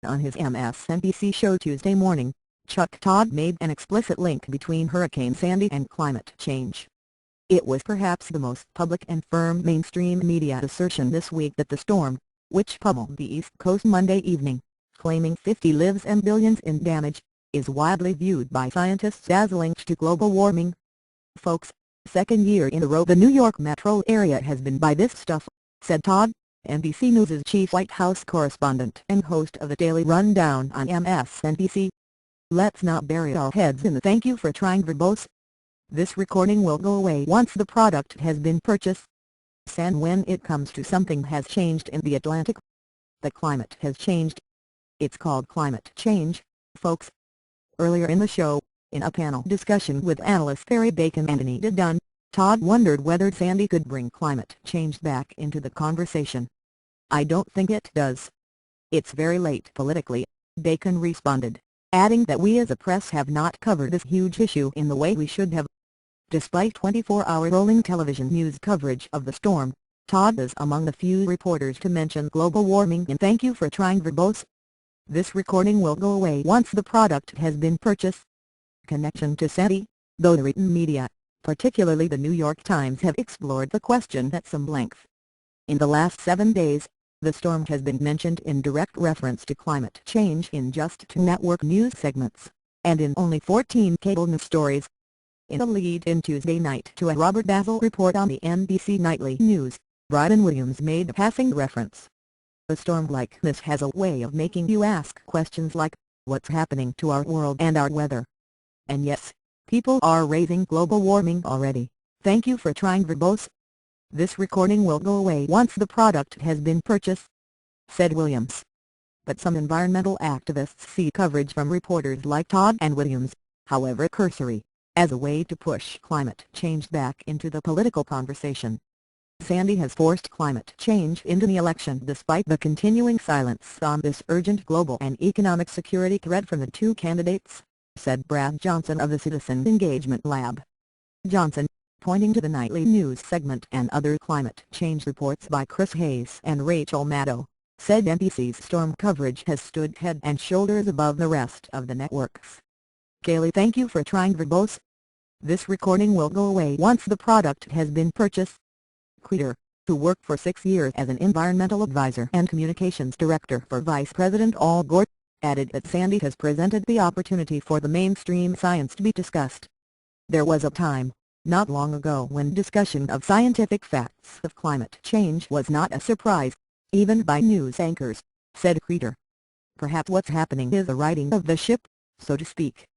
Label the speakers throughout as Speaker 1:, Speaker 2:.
Speaker 1: On his MSNBC show Tuesday morning, Chuck Todd made an explicit link between Hurricane Sandy and climate change. It was perhaps the most public and firm mainstream media assertion this week that the storm, which pummeled the East Coast Monday evening, claiming 50 lives and billions in damage, is widely viewed by scientists as linked to global warming. "Folks, second year in a row the New York metro area has been by this stuff," said Todd, NBC News' chief White House correspondent and host of the Daily Rundown on MSNBC. "Let's not bury our heads in the thank you for trying verbose. This recording will go away once the product has been purchased. And when it comes to something has changed in the Atlantic. The climate has changed. It's called climate change, folks." Earlier in the show, in a panel discussion with analysts Barry Bacon and Anita Dunn, Todd wondered whether Sandy could bring climate change back into the conversation. "I don't think it does. It's very late politically," Bacon responded, adding that we as a press have not covered this huge issue in the way we should have. Despite 24-hour rolling television news coverage of the storm, Todd is among the few reporters to mention global warming in "Thank you for trying verbose. This recording will go away once the product has been purchased." Connection to Sandy, though the written media, particularly the New York Times, have explored the question at some length. In the last 7 days, the storm has been mentioned in direct reference to climate change in just 2 network news segments, and in only 14 cable news stories. In a lead-in Tuesday night to a Robert Basil report on the NBC Nightly News, Robin Williams made a passing reference. "A storm like this has a way of making you ask questions like, what's happening to our world and our weather? And yes, people are raising global warming already. Thank you for trying verbose. This recording will go away once the product has been purchased," said Williams. But some environmental activists see coverage from reporters like Todd and Williams, however cursory, as a way to push climate change back into the political conversation. "Sandy has forced climate change into the election despite the continuing silence on this urgent global and economic security threat from the 2 candidates," said Brad Johnson of the Citizen Engagement Lab. Johnson, pointing to the nightly news segment and other climate change reports by Chris Hayes and Rachel Maddow, said NBC's storm coverage has stood head and shoulders above the rest of the networks. "Kaylee, thank you for trying verbose. This recording will go away once the product has been purchased." Krieger, who worked for 6 years as an environmental advisor and communications director for Vice President Al Gore, added that Sandy has presented the opportunity for the mainstream science to be discussed. "There was a time, not long ago, when discussion of scientific facts of climate change was not a surprise, even by news anchors," said Krieger. "Perhaps what's happening is the righting of the ship, so to speak."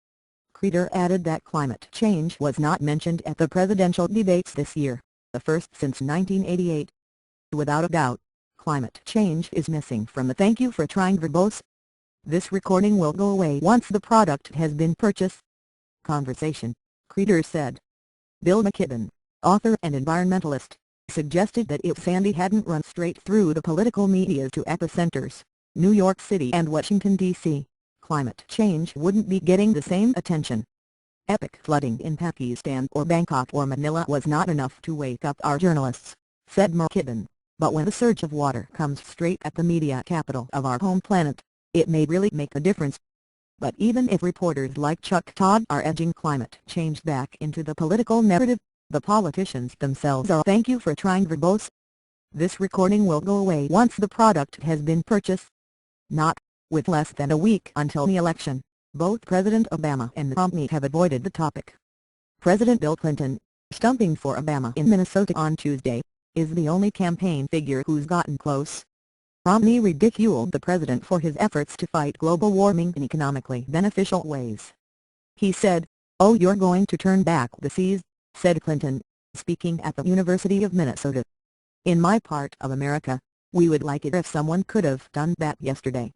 Speaker 1: Krieger added that climate change was not mentioned at the presidential debates this year, the first since 1988. "Without a doubt, climate change is missing from the thank you for trying verbose. This recording will go away once the product has been purchased conversation," Krieger said. Bill McKibben, author and environmentalist, suggested that if Sandy hadn't run straight through the political media to epicenters, New York City and Washington, D.C., climate change wouldn't be getting the same attention. "Epic flooding in Pakistan or Bangkok or Manila was not enough to wake up our journalists," said McKibben, "but when the surge of water comes straight at the media capital of our home planet, it may really make a difference." But even if reporters like Chuck Todd are edging climate change back into the political narrative, the politicians themselves are "thank you for trying verbose. This recording will go away once the product has been purchased." Not, with less than a week until the election, both President Obama and Romney have avoided the topic. President Bill Clinton, stumping for Obama in Minnesota on Tuesday, is the only campaign figure who's gotten close. Romney ridiculed the president for his efforts to fight global warming in economically beneficial ways. He said, "Oh, you're going to turn back the seas," said Clinton, speaking at the University of Minnesota. "In my part of America, we would like it if someone could have done that yesterday.